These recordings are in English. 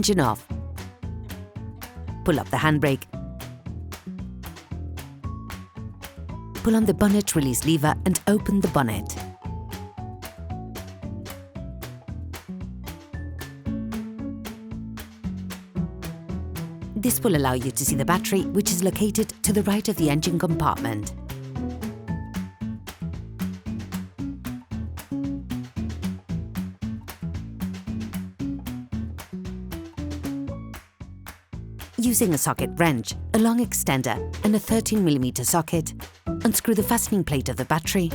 engine off. Pull up the handbrake. Pull on the bonnet release lever and open the bonnet. This will allow you to see the battery, which is located to the right of the engine compartment. Using a socket wrench, a long extender and a 13mm socket, unscrew the fastening plate of the battery.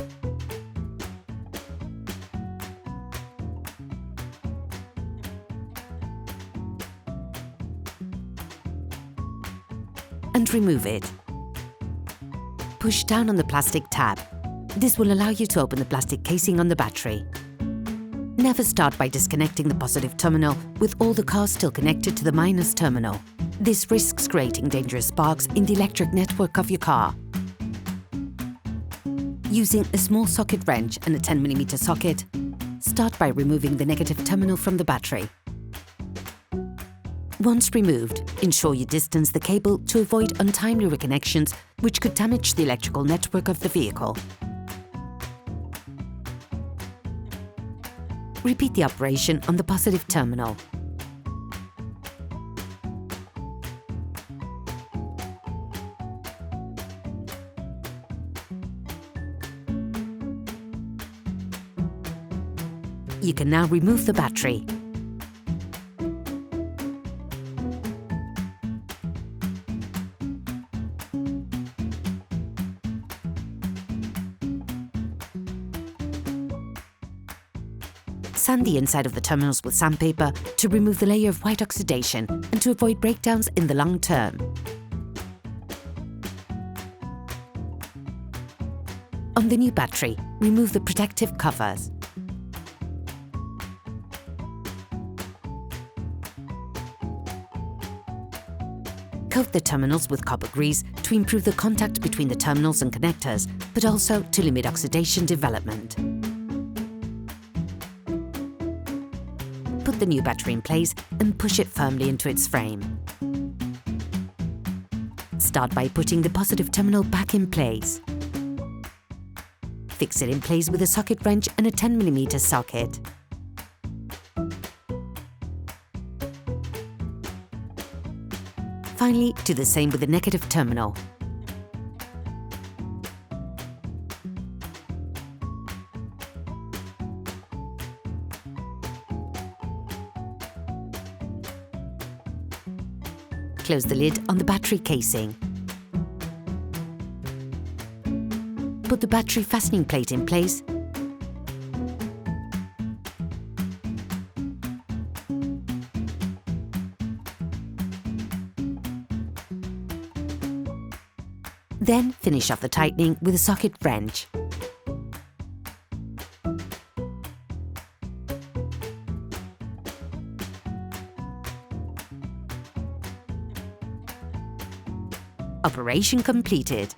And remove it. Push down on the plastic tab. This will allow you to open the plastic casing on the battery. Never start by disconnecting the positive terminal with all the cars still connected to the minus terminal. This risks creating dangerous sparks in the electric network of your car. Using a small socket wrench and a 10mm socket, start by removing the negative terminal from the battery. Once removed, ensure you distance the cable to avoid untimely reconnections which could damage the electrical network of the vehicle. Repeat the operation on the positive terminal. You can now remove the battery. Sand the inside of the terminals with sandpaper to remove the layer of white oxidation and to avoid breakdowns in the long term. On the new battery, remove the protective covers. Coat the terminals with copper grease to improve the contact between the terminals and connectors, but also to limit oxidation development. Put the new battery in place and push it firmly into its frame. Start by putting the positive terminal back in place. Fix it in place with a socket wrench and a 10mm socket. Finally, do the same with the negative terminal. Close the lid on the battery casing. Put the battery fastening plate in place. Then finish off the tightening with a socket wrench. Operation completed.